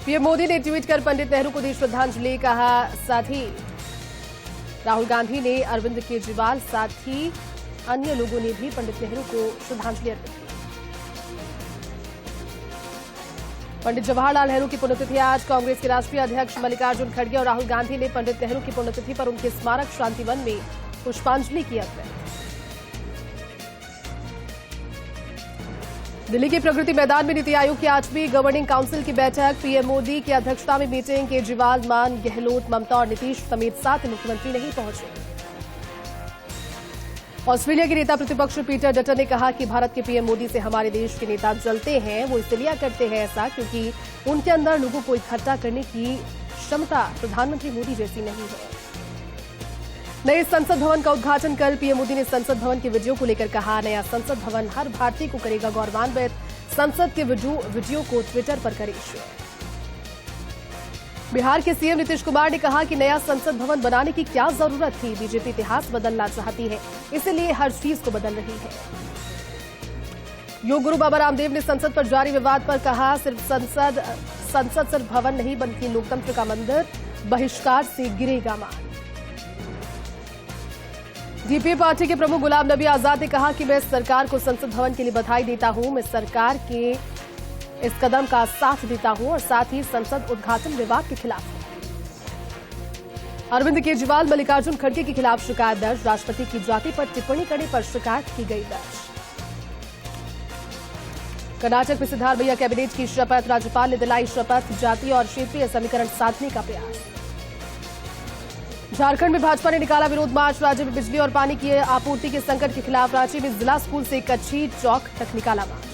PM Modi ने tweet कर पंडित नेहरू को दी श्रद्धांजलि, कहा। साथ ही राहुल गांधी ने, अरविंद केजरीवाल, साथ ही अन्य लोगों ने भी पंडित नेहरू को श्रद्धांजलि अर्पित की। पंडित जवाहरलाल नेहरू की पुण्यतिथि आज। कांग्रेस के राष्ट्रीय अध्यक्ष मल्लिकार्जुन खड़गे और राहुल गांधी ने पंडित नेहरू की पुण्यतिथि पर उनके स्मारक शांतिवन में पुष्पांजलि की अर्पित। दिल्ली के प्रगति मैदान में नीति आयोग की 8वीं गवर्निंग काउंसिल की बैठक। पीएम मोदी की अध्यक्षता में मीटिंग। केजरीवाल, मान, गहलोत, ममता और नीतीश समेत 7 मुख्यमंत्री नहीं पहुंचे। ऑस्ट्रेलिया के नेता प्रतिपक्ष पीटर डटन ने कहा कि भारत के पीएम मोदी से हमारे देश के नेता जलते हैं। वो इसलिए करते हैं ऐसा क्योंकि उनके अंदर लोगों को इकट्ठा करने की क्षमता प्रधानमंत्री मोदी जैसी नहीं है। नए संसद भवन का उद्घाटन कल पीएम मोदी ने संसद भवन के वीडियो को लेकर कहा, नया संसद भवन हर भारतीय को करेगा गौरवान्वित। संसद के वीडियो को ट्विटर पर करें शेयर। बिहार के सीएम नीतीश कुमार ने कहा कि नया संसद भवन बनाने की क्या जरूरत थी। बीजेपी इतिहास बदलना चाहती है, इसलिए हर चीज को बदल रही है। योग गुरु बाबा रामदेव ने संसद पर जारी विवाद पर कहा, सिर्फ संसद सिर्फ भवन नहीं बल्कि लोकतंत्र का मंदिर, बहिष्कार से गिरेगा मान। डीपीए पार्टी के प्रमुख गुलाम नबी आजाद ने कहा कि मैं सरकार को संसद भवन के लिए बधाई देता हूं। मैं सरकार के इस कदम का साथ देता हूं और साथ ही संसद उद्घाटन विवाद के खिलाफ हूं। अरविंद केजरीवाल, मल्लिकार्जुन खड़गे के खिलाफ शिकायत दर्ज। राष्ट्रपति की जाति पर टिप्पणी करने पर शिकायत की गई दर्ज। कर्नाटक में सिद्धारमैया कैबिनेट की शपथ। राज्यपाल ने दिलाई शपथ। जातीय और क्षेत्रीय समीकरण साधने का प्रयास। झारखंड में भाजपा ने निकाला विरोध मार्च। राज्य में बिजली और पानी की आपूर्ति के संकट के खिलाफ रांची में जिला स्कूल से कच्ची चौक तक निकाला मार्च।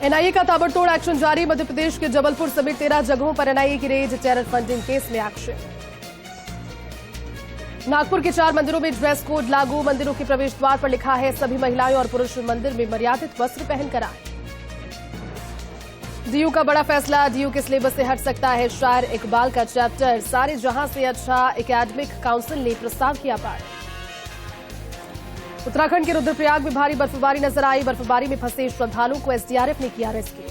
एनआईए का ताबड़तोड़ एक्शन जारी। मध्य प्रदेश के जबलपुर समेत 13 जगहों पर एनआईए की रेड। टेरर फंडिंग केस में एक्शन। नागपुर के 4 मंदिरों में ड्रेस कोड लागू। मंदिरों के प्रवेश द्वार पर लिखा है, सभी महिलाएं और पुरुष मंदिर में मर्यादित वस्त्र पहनकर आए। डीयू का बड़ा फैसला। डीयू के सिलेबस से हट सकता है शायर इकबाल का चैप्टर। सारे जहां से अच्छा एकेडमिक काउंसिल ने प्रस्ताव किया पारित। उत्तराखंड के रुद्रप्रयाग में भारी बर्फबारी नजर आई। बर्फबारी में फंसे श्रद्धालुओं को एसडीआरएफ ने किया रेस्क्यू।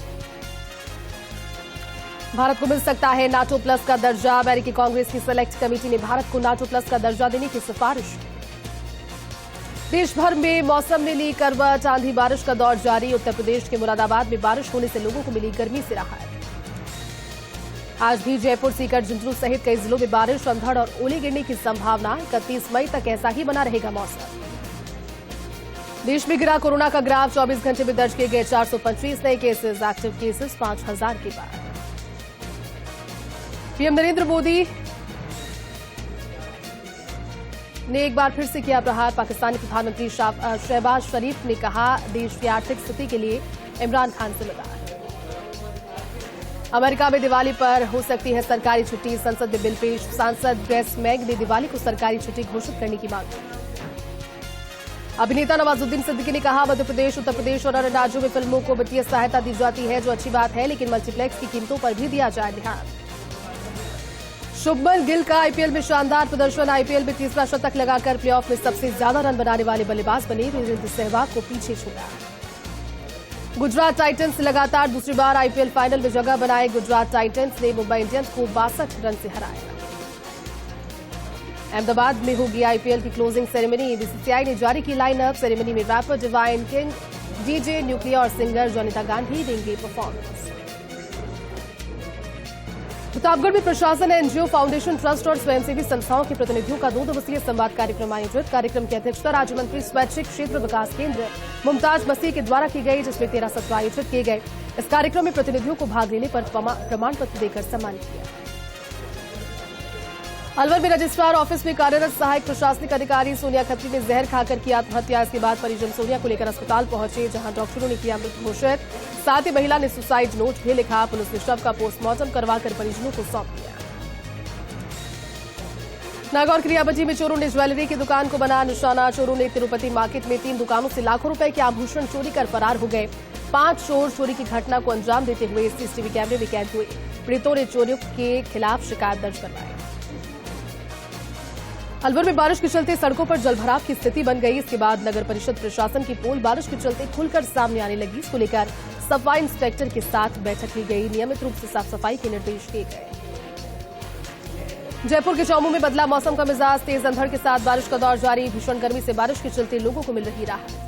भारत को मिल सकता है नाटो प्लस का दर्जा। अमेरिकी कांग्रेस की सेलेक्ट कमेटी ने भारत को नाटो प्लस का दर्जा देने की सिफारिश की। देश भर में मौसम ने ली करवट। आंधी बारिश का दौर जारी। उत्तर प्रदेश के मुरादाबाद में बारिश होने से लोगों को मिली गर्मी से राहत। आज भी जयपुर, सीकर, झुंझुनू सहित कई जिलों में बारिश, अंधड़ और ओले गिरने की संभावना। 31 मई तक ऐसा ही बना रहेगा मौसम। देश में गिरा कोरोना का ग्राफ। 24 घंटे में दर्ज किए गए 425 नए केसेस। एक्टिव केसेस 5000 के पार। पीएम नरेंद्र मोदी ने एक बार फिर से किया प्रहार। पाकिस्तानी प्रधानमंत्री शहबाज शरीफ ने कहा, देश की आर्थिक स्थिति के लिए इमरान खान जिम्मेदार। अमेरिका में दिवाली पर हो सकती है सरकारी छुट्टी। संसद में बिल पेश। सांसद ग्रेस मैग ने दिवाली को सरकारी छुट्टी घोषित करने की मांग की। अभिनेता नवाजुद्दीन सिद्दीकी ने कहा, मध्य प्रदेश, उत्तर प्रदेश और अन्य राज्यों में फिल्मों को वित्तीय सहायता दी जाती है, जो अच्छी बात है, लेकिन मल्टीप्लेक्स की कीमतों पर भी दिया जाए ध्यान। शुभमन गिल का आईपीएल में शानदार प्रदर्शन। आईपीएल में तीसरा शतक लगाकर प्लेऑफ में सबसे ज्यादा रन बनाने वाले बल्लेबाज बने। वीरेंद्र सहवाग को पीछे छोड़ा। गुजरात टाइटंस लगातार दूसरी बार आईपीएल फाइनल में जगह बनाए। गुजरात टाइटंस ने मुंबई इंडियंस को 62 रन से हराया। अहमदाबाद में होगी आईपीएल की क्लोजिंग सेरेमनी। बीसीसीआई ने जारी की लाइनअप। सेरेमनी में rapper Divine king, DJ Nucleya और सिंगर जोनिता गांधी देंगे परफॉर्मेंस। प्रतापगढ़ में प्रशासन, एनजीओ, फाउंडेशन, ट्रस्ट और स्वयंसेवी संस्थाओं के प्रतिनिधियों का 2 दिवसीय संवाद कार्यक्रम आयोजित। कार्यक्रम की अध्यक्षता राज्य मंत्री स्वैच्छिक क्षेत्र विकास केंद्र मुमताज मसीह के द्वारा की गई, जिसमें 13 सत्र आयोजित किए गए। इस कार्यक्रम में प्रतिनिधियों को भाग लेने पर प्रमाण पत्र देकर सम्मानित किया। अलवर में रजिस्ट्रार ऑफिस में कार्यरत सहायक प्रशासनिक अधिकारी सोनिया खत्री ने जहर खाकर की आत्महत्या। इसके बाद परिजन सोनिया को लेकर अस्पताल पहुंचे, जहां डॉक्टरों ने किया मृत घोषित। साथ ही महिला ने सुसाइड नोट भी लिखा। पुलिस ने शव का पोस्टमार्टम करवाकर परिजनों को सौंप दिया। नागौर के रियाबजी में चोरों ने ज्वेलरी की दुकान को बनाया निशाना। चोरों ने तिरुपति मार्केट में 3 दुकानों से लाखों रुपए के आभूषण चोरी कर फरार हो गए। 5 चोर चोरी की घटना को अंजाम देते हुए सीसीटीवी कैमरे में कैद हुए। पीड़ितों ने चोरों के खिलाफ शिकायत दर्ज करवाई। अलवर में बारिश के चलते सड़कों पर जलभराव की स्थिति बन गई। इसके बाद नगर परिषद प्रशासन की पोल बारिश के चलते खुलकर सामने आने लगी। इसको लेकर सफाई इंस्पेक्टर के साथ बैठक ली गई। नियमित रूप से साफ सफाई के निर्देश दिए गए। जयपुर के चौमू में बदला मौसम का मिजाज, तेज अंधड़ के साथ बारिश का दौर जारी। भीषण गर्मी से बारिश के चलते लोगों को मिल रही राहत।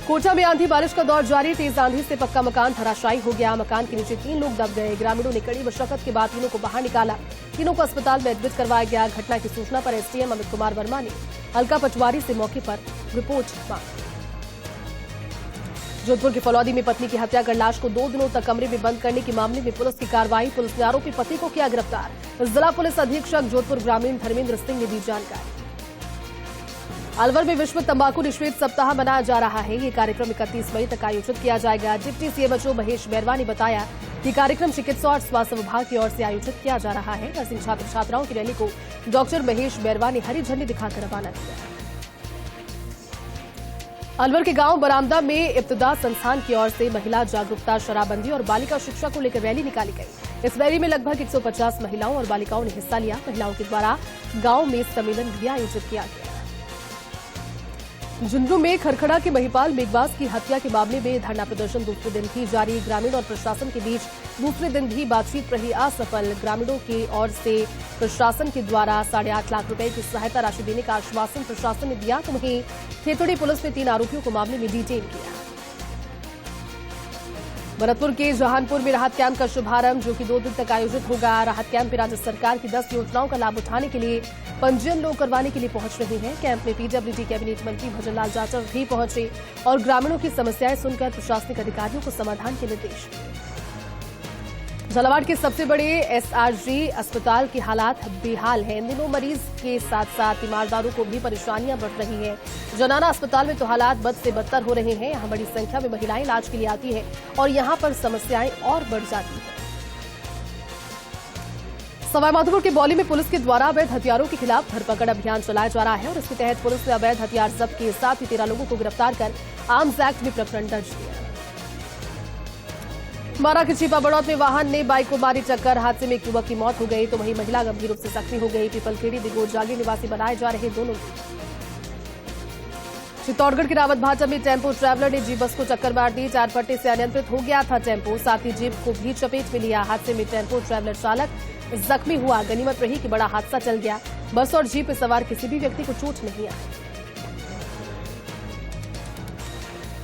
कोटा में आंधी बारिश का दौर जारी, तेज आंधी से पक्का मकान धराशायी हो गया। मकान के नीचे 3 लोग दब गए। ग्रामीणों ने कड़ी मशक्कत के बाद तीनों को बाहर निकाला। तीनों को अस्पताल में एडमिट करवाया गया। घटना की सूचना पर एसडीएम अमित कुमार वर्मा ने अलका पटवारी से मौके पर रिपोर्ट मांगी। जोधपुर के फलौदी में पत्नी की हत्या कर लाश को 2 दिनों तक कमरे में बंद करने के मामले में पुलिस की कार्रवाई। पुलिस ने आरोपी पति को किया गिरफ्तार। जिला पुलिस अधीक्षक जोधपुर ग्रामीण धर्मेंद्र सिंह ने दी जानकारी। अलवर में विश्व तंबाकू निषेध सप्ताह मनाया जा रहा है। ये कार्यक्रम 31 मई तक आयोजित किया जाएगा। डिप्टी सीएमएचओ महेश बैरवा ने बताया कि कार्यक्रम चिकित्सा और स्वास्थ्य विभाग की ओर से आयोजित किया जा रहा है। नर्सिंग छात्र छात्राओं की रैली को डॉक्टर महेश बैरवा ने हरी झंडी दिखाकर रवाना किया। अलवर के गांव बरामदा में इब्तिदा संस्थान की ओर से महिला जागरूकता, शराबबंदी और बालिका शिक्षा को लेकर रैली निकाली गई। इस रैली में लगभग 150 महिलाओं और बालिकाओं ने हिस्सा लिया। महिलाओं के द्वारा गांव में सम्मेलन भी आयोजित किया गया। झुंझुनू में खरखड़ा के महिपाल मेघवास की हत्या के मामले में धरना प्रदर्शन दूसरे दिन भी जारी। ग्रामीण और प्रशासन के बीच दूसरे दिन भी बातचीत रही असफल। ग्रामीणों की ओर से प्रशासन के द्वारा 8.5 लाख रुपए की सहायता राशि देने का आश्वासन प्रशासन ने दिया, तो वहीं खेतड़ी पुलिस ने 3 आरोपियों को मामले में डिटेन किया। भरतपुर के जहानपुर में राहत कैंप का शुभारंभ, जो कि 2 दिन तक आयोजित होगा। राहत कैंप में राज्य सरकार की 10 योजनाओं का लाभ उठाने के लिए पंजीयन लोग करवाने के लिए पहुंच रहे हैं। कैंप में पीडब्ल्यूडी कैबिनेट मंत्री भजनलाल जाटव भी पहुंचे और ग्रामीणों की समस्याएं सुनकर प्रशासनिक अधिकारियों को समाधान के निर्देश दिए। झालावाड़ के सबसे बड़े एसआरजी अस्पताल की हालात बेहाल है। इन दिनों मरीज के साथ साथ तीमारदारों को भी परेशानियां बढ़ रही हैं। जनाना अस्पताल में तो हालात बद से बदतर हो रहे हैं। यहां बड़ी संख्या में महिलाएं इलाज के लिए आती हैं और यहां पर समस्याएं और बढ़ जाती हैं। सवाईमाधोपुर के बौली में पुलिस के द्वारा अवैध हथियारों के खिलाफ धरपकड़ अभियान चलाया जा रहा है और इसके तहत पुलिस ने अवैध हथियार जब्त के साथ ही 13 लोगों को गिरफ्तार कर आर्म्स एक्ट में प्रकरण दर्ज किया। मारा के छिपा बड़ौत में वाहन ने बाइक को मारी टक्कर, हादसे में एक युवक की मौत हो गई तो वहीं महिला गंभीर रूप से जख्मी हो गई। पीपलखेड़ी दिगोर जागी निवासी बनाए जा रहे दोनों। चित्तौड़गढ़ के रावत भाटा में टेम्पो ट्रैवलर ने जीप बस को टक्कर मार दी। 4 पट्टे से अनियंत्रित हो गया था टेम्पो, साथ ही जीप को भी चपेट में लिया। हादसे में टेम्पो ट्रैवलर चालक जख्मी हुआ। गनीमत रही कि बड़ा हादसा चल गया। बस और जीप में सवार किसी भी व्यक्ति को चोट नहीं आई।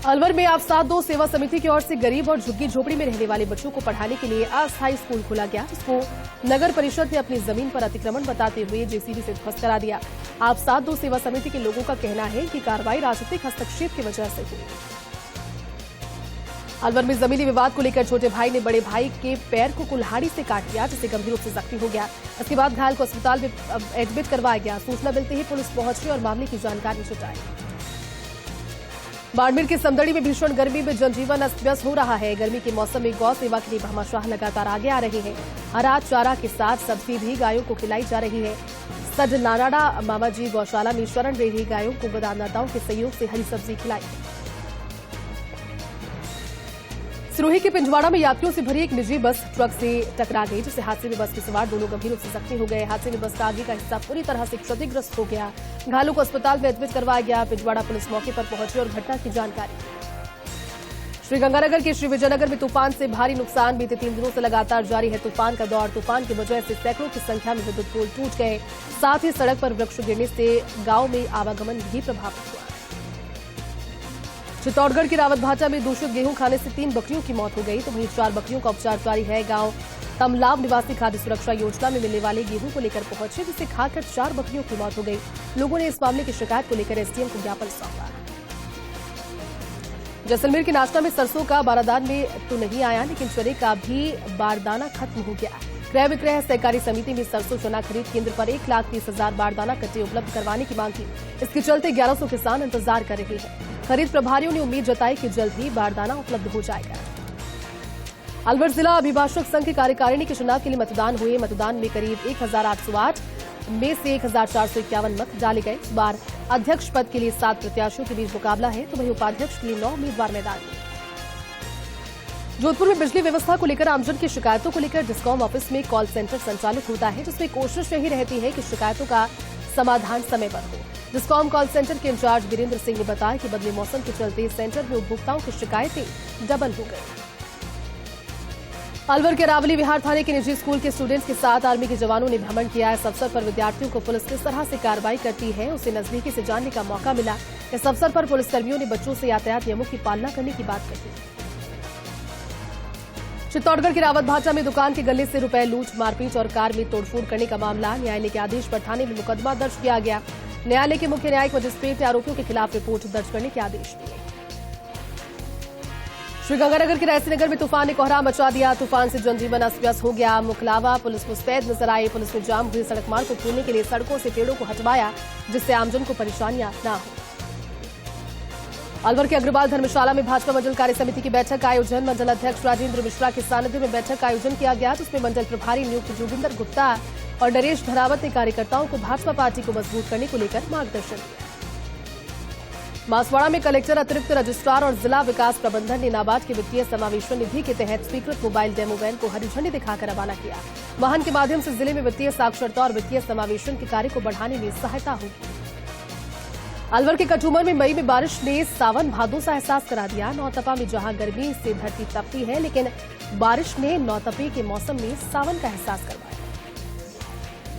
अलवर में आप 7-2 सेवा समिति की ओर से गरीब और झुग्गी झोपड़ी में रहने वाले बच्चों को पढ़ाने के लिए अस्थायी स्कूल खोला गया, जिसको नगर परिषद ने अपनी जमीन पर अतिक्रमण बताते हुए जेसीबी से ध्वस्त करा दिया। आप 7-2 सेवा समिति के लोगों का कहना है कि कार्रवाई राजनीतिक हस्तक्षेप की वजह से हुई। अलवर में जमीनी विवाद को लेकर छोटे भाई ने बड़े भाई के पैर को कुल्हाड़ी से काट दिया, जिससे गंभीर रूप से जख्मी हो गया। इसके बाद घायल को अस्पताल में एडमिट करवाया गया। सूचना मिलते ही पुलिस पहुंची और मामले की जानकारी जुटाई। बाड़मेर के समदड़ी में भीषण गर्मी में जनजीवन अस्त व्यस्त हो रहा है। गर्मी के मौसम में गौ सेवा के लिए भामाशाह लगातार आगे आ रहे हैं। हरा चारा के साथ सब्जी भी गायों को खिलाई जा रही है। सड नाराड़ा मामाजी गौशाला में शरण ले रही गायों को गोदामदाताओं के सहयोग से हरी सब्जी खिलाई। सिरोही के पिंजवाड़ा में यात्रियों से भरी एक निजी बस ट्रक से टकरा गई, जिससे हादसे में बस के सवार 2 लोग गंभीर रूप से जख्मी हो गए। हादसे में बस का आगे का हिस्सा पूरी तरह से क्षतिग्रस्त हो गया। घायलों को अस्पताल में एडमिट करवाया गया। पिंजवाड़ा पुलिस मौके पर पहुंची और घटना की जानकारी। श्रीगंगानगर के श्री विजयनगर में तूफान से भारी नुकसान। बीते 3 दिनों से लगातार जारी है तूफान का दौर। तूफान की वजह से सैकड़ों की संख्या में विद्युत पोल टूट गए, साथ ही सड़क पर वृक्ष गिरने से गांव में आवागमन भी प्रभावित हुआ। चित्तौड़गढ़ के रावत भाटा में दूषित गेहूं खाने से 3 बकरियों की मौत हो गई, तो वहीं 4 बकरियों का उपचार जारी है। गांव तमलाव निवासी खाद्य सुरक्षा योजना में मिलने वाले गेहूं को लेकर पहुंचे, जिसे खाकर 4 बकरियों की मौत हो गई। लोगों ने इस मामले की शिकायत को लेकर एसडीएम को ज्ञापन सौंपा। जैसलमेर के नाश्ता में सरसों का बारदान में तो नहीं आया, लेकिन चने का भी बारदाना खत्म हो गया। क्रय विक्रय सहकारी समिति में सरसों चना खरीद केंद्र पर 1,30,000 बारदाना कट्टे उपलब्ध करवाने की मांग की। इसके चलते 1100 किसान इंतजार कर रहे हैं। खरीद प्रभारियों ने उम्मीद जताई कि जल्द ही बारदाना उपलब्ध हो जाएगा। अलवर जिला अभिभाषक संघ की कार्यकारिणी के चुनाव के लिए मतदान हुए। मतदान में करीब 1,808 में से 1,451 मत डाले गए। इस बार अध्यक्ष पद के लिए 7 प्रत्याशियों के बीच मुकाबला है, तो वहीं उपाध्यक्ष के लिए 9 उम्मीदवार मैदान में। जोधपुर में बिजली व्यवस्था को लेकर आमजन की शिकायतों को लेकर डिस्कॉम ऑफिस में कॉल सेंटर संचालित होता है, जिसमें कोशिश यही रहती है कि शिकायतों का समाधान समय पर हो। डिस्कॉम कॉल सेंटर के इंचार्ज वीरेंद्र सिंह ने बताया कि बदले मौसम के चलते सेंटर में उपभोक्ताओं की शिकायतें डबल हो गई। अलवर के रावली विहार थाने के निजी स्कूल के स्टूडेंट्स के साथ आर्मी के जवानों ने भ्रमण किया। इस अवसर पर विद्यार्थियों को पुलिस किस तरह से कार्रवाई करती है उसे नजदीकी से जानने का मौका मिला। इस अवसर पर पुलिसकर्मियों ने बच्चों से यातायात नियमों की पालना करने की बात कही। चित्तौड़गढ़ के रावत भाटा में दुकान के गले से रुपए लूट, मारपीट और कार में तोड़फोड़ करने का मामला। न्यायालय के आदेश पर थाने में मुकदमा दर्ज किया गया। न्यायालय के मुख्य न्यायिक मजिस्ट्रेट ने आरोपियों के खिलाफ रिपोर्ट दर्ज करने के आदेश दिए। श्रीगंगानगर के रायसीनगर में तूफान ने कोहराम मचा दिया। तूफान से जनजीवन अस्त व्यस्त हो गया। मुखलावा पुलिस मुस्तैद नजर आई। पुलिस ने जाम हुए सड़क मार्ग को खोलने के लिए सड़कों से पेड़ों को हटवाया, जिससे आमजन को परेशानियां न हो। अलवर के अग्रवाल धर्मशाला में भाजपा मंडल कार्य समिति की बैठक का आयोजन। मंडल अध्यक्ष राजेंद्र मिश्रा के सानिध्य में बैठक का आयोजन किया गया, जिसमें मंडल प्रभारी नियुक्त जोगिंदर गुप्ता और नरेश धरावत ने कार्यकर्ताओं को भाजपा पार्टी को मजबूत करने को लेकर मार्गदर्शन दिया। बांसवाड़ा में कलेक्टर, अतिरिक्त रजिस्ट्रार और जिला विकास प्रबंधन ने नाबार्ड के वित्तीय समावेशन निधि के तहत स्वीकृत मोबाइल डेमो वैन को हरी झंडी दिखाकर रवाना किया। वाहन के माध्यम से जिले में वित्तीय साक्षरता और वित्तीय समावेशन के कार्य को बढ़ाने में सहायता होगी। अलवर के कटुमर में मई में बारिश ने सावन भादों सा एहसास करा दिया। नौतपा में जहां गर्मी से धरती तपती है, लेकिन बारिश ने नौतपे के मौसम में सावन का एहसास करवाया।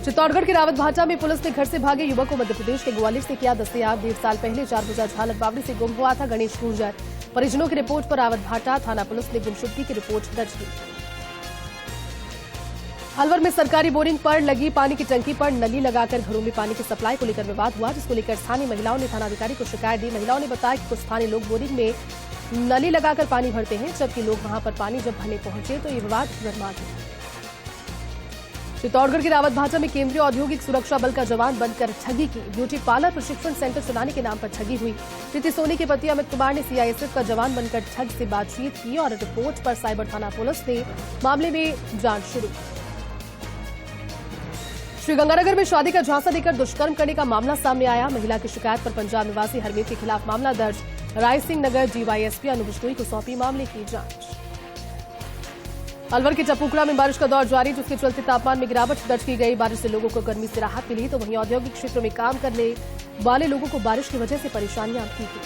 चित्तौड़गढ़ के रावत भाटा में पुलिस ने घर से भागे युवक को मध्य प्रदेश के ग्वालियर से किया दस्तयाब। 1.5 साल पहले 4 बजा झालर बावड़ी से गुम हुआ था गणेश गुर्जर। परिजनों की रिपोर्ट पर रावत भाटा थाना पुलिस ने गुमशुदगी की रिपोर्ट दर्ज की। अलवर में सरकारी बोरिंग पर लगी पानी की टंकी पर नली लगाकर घरों में पानी की सप्लाई को लेकर विवाद हुआ, जिसको लेकर स्थानीय महिलाओं ने थानाधिकारी को शिकायत दी। महिलाओं ने बताया कि कुछ स्थानीय लोग बोरिंग में नली लगाकर पानी भरते हैं, जबकि लोग वहां पर पानी जब भरने पहुंचे तो ये विवाद गर्मा गया। चित्तौड़गढ़ के रावत भाटा में केंद्रीय औद्योगिक सुरक्षा बल का जवान बनकर ठगी की। ब्यूटी पार्लर प्रशिक्षण सेंटर चलाने के नाम पर ठगी हुई। प्रीति सोनी के पति अमित कुमार ने सीआईएसएफ का जवान बनकर ठग से बातचीत की और रिपोर्ट पर साइबर थाना पुलिस ने मामले में जांच शुरू की। श्रीगंगानगर में शादी का झांसा देकर दुष्कर्म करने का मामला सामने आया। महिला की शिकायत पर पंजाब निवासी हरमीत के खिलाफ मामला दर्ज। राय सिंह नगर डीवाईएसपी अनुज को सौंपी मामले की जांच। अलवर के टपुकड़ा में बारिश का दौर जारी, जिसके चलते तापमान में गिरावट दर्ज की गई। बारिश से लोगों को गर्मी से राहत मिली, तो वहीं औद्योगिक क्षेत्र में काम करने वाले लोगों को बारिश की वजह से परेशानियां भी हुई।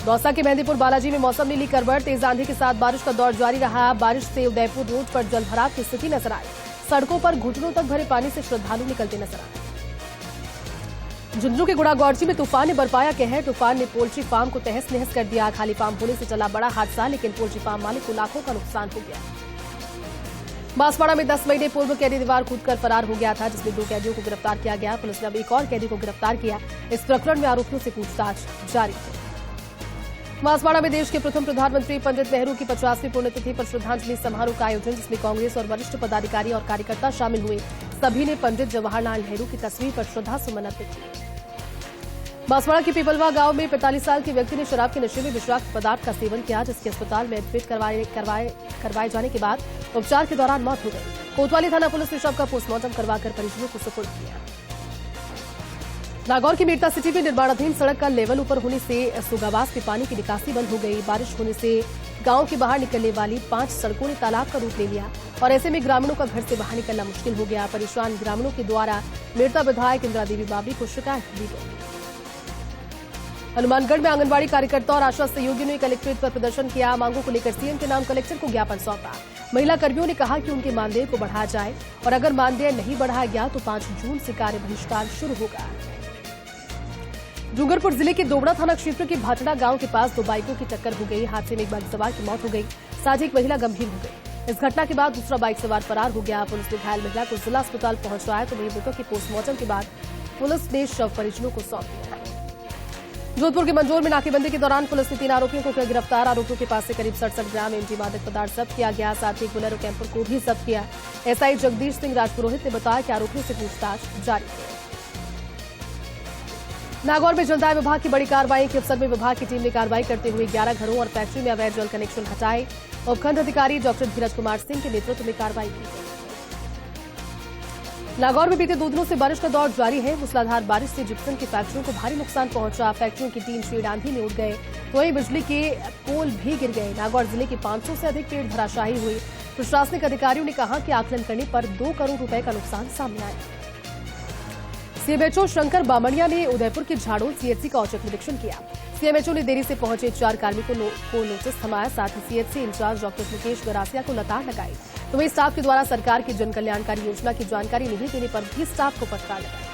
दौसा के मेहंदीपुर बालाजी में मौसम ने ली करवट। तेज आंधी के साथ बारिश का दौर जारी रहा। बारिश से उदयपुर रोड पर जलभराव की स्थिति नजर आई। सड़कों पर घुटनों तक भरे पानी से श्रद्धालु निकलते नजर आए। झुंझुनू के गुड़ागौड़ची में तूफान ने बरपाया कहर। तूफान ने पोल्ट्री फार्म को तहस नहस कर दिया। खाली फार्म होने से चला बड़ा हादसा, लेकिन पोल्ट्री फार्म मालिक को लाखों का नुकसान हो गया। बांसवाड़ा में 10 महीने पूर्व कैदी दीवार कूदकर फरार हो गया था, जिसमें 2 कैदियों को गिरफ्तार किया गया। पुलिस ने अब एक और कैदी को गिरफ्तार किया। इस प्रकरण में आरोपियों से पूछताछ जारी है। बांसवाड़ा में देश के प्रथम प्रधानमंत्री पंडित नेहरू की 50वीं पुण्यतिथि पर श्रद्धांजलि समारोह का आयोजन, जिसमें कांग्रेस और वरिष्ठ पदाधिकारी और कार्यकर्ता शामिल हुए। सभी ने पंडित जवाहरलाल नेहरू की तस्वीर पर श्रद्धासुमन अर्पित किए। बांसवाड़ा के पीपलवा गांव में 45 साल के व्यक्ति ने शराब के नशे में विषाक्त पदार्थ का सेवन किया, जिसके अस्पताल में एडमिट करवाए जाने के बाद उपचार के दौरान मौत हो गई। कोतवाली थाना पुलिस ने शव का पोस्टमार्टम करवाकर परिजनों को सुपुर्द किया। नागौर की मेड़ता सिटी में निर्माणाधीन सड़क का लेवल ऊपर होने से सुगावास के पानी की निकासी बंद हो गई। बारिश होने से गांव के बाहर निकलने वाली 5 सड़कों ने तालाब का रूप ले लिया और ऐसे में ग्रामीणों का घर से बाहर निकलना मुश्किल हो गया। परेशान ग्रामीणों के द्वारा मेड़ता विधायक इंदिरा देवी बाबरी को शिकायत दी गई। हनुमानगढ़ में आंगनबाड़ी कार्यकर्ता और आशा सहयोगियों ने कलेक्ट्रेट पर प्रदर्शन किया। मांगों को लेकर सीएम के नाम कलेक्टर को ज्ञापन सौंपा। महिला कर्मियों ने कहा कि उनके मानदेय को बढ़ाया जाए और अगर मानदेय नहीं बढ़ाया गया तो 5 जून से कार्य बहिष्कार शुरू होगा। डूंगरपुर जिले के दोबड़ा थाना क्षेत्र के भाटड़ा गांव के पास 2 बाइकों की टक्कर हो गई। हादसे में एक बाइक सवार की मौत हो गई, साथ ही एक महिला गंभीर हो गई। इस घटना के बाद दूसरा बाइक सवार फरार हो गया। पुलिस ने घायल महिला को जिला अस्पताल पहुंचाया, तो वहीं मृतकों के पोस्टमार्टम के बाद पुलिस ने शव परिजनों को सौंप दिया। जोधपुर के मंजोर में नाकेबंदी के दौरान पुलिस ने 3 आरोपियों को किया गिरफ्तार। आरोपियों के पास से करीब 67 ग्राम एमजी मादक पदार्थ जब्त किया गया, साथ ही बोलेरो कैंपर को भी जब्त किया। एसआई जगदीश सिंह राजपुरोहित ने बताया कि आरोपियों से पूछताछ जारी है। नागौर में जलदाय विभाग की बड़ी कार्रवाई। किपसर में विभाग की टीम ने कार्रवाई करते हुए 11 घरों और फैक्ट्री में अवैध जल कनेक्शन हटाए। उपखंड अधिकारी डॉक्टर धीरज कुमार सिंह के नेतृत्व में कार्रवाई की गई। नागौर में बीते 2 दिनों से बारिश का दौर जारी है। मूसलाधार बारिश से जिप्सम की फैक्ट्रियों को भारी नुकसान पहुंचा। फैक्ट्रियों की 3 शेड आंधी में उड़ गए, तो वहीं बिजली के पोल भी गिर गए। नागौर जिले के 500 से अधिक पेड़ धराशायी हुए। प्रशासनिक अधिकारियों ने कहा कि आकलन करने पर 2 करोड़ रुपए का नुकसान सामने आया। सीएमएचओ शंकर बामणिया ने उदयपुर के झाड़ोल सीएचसी का औचक निरीक्षण किया। सीएमएचओ ने देरी से पहुंचे 4 कार्मिकों को नोटिस थमाया। साथ ही CHC incharge doctor Mukesh Garasia को लताड़ लगाई। तो वहीं स्टाफ के द्वारा सरकार की जन कल्याणकारी योजना की जानकारी नहीं देने पर भी स्टाफ को फटकार लगाई।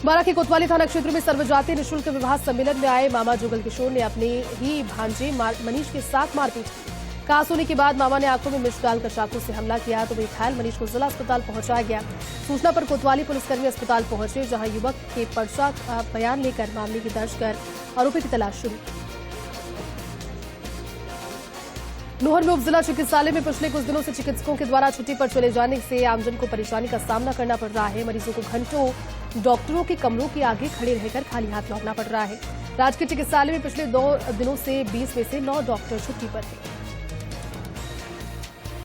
बारां के कोतवाली थाना क्षेत्र में सर्वजातीय निःशुल्क विवाह सम्मेलन में आए मामा जुगल किशोर ने अपने ही भांजे मनीष के साथ मारपीट की। कास होने के बाद मामा ने आंखों में मिर्च डालकर चाकू से हमला किया। तो वहीं घायल मनीष को जिला अस्पताल पहुंचाया गया। सूचना पर कोतवाली पुलिसकर्मी अस्पताल पहुंचे, जहां युवक के पर्चा बयान लेकर मामले की दर्ज कर आरोपी की तलाश शुरू की। नोहर में उप जिला चिकित्सालय में पिछले कुछ दिनों से चिकित्सकों के द्वारा छुट्टी पर चले जाने से आमजन को परेशानी का सामना करना पड़ रहा है। मरीजों को घंटों डॉक्टरों के कमरों के आगे खड़े रहकर खाली हाथ लौटना पड़ रहा है। राजकीय चिकित्सालय में पिछले 2 दिनों से 20 में से 9 डॉक्टर छुट्टी पर हैं।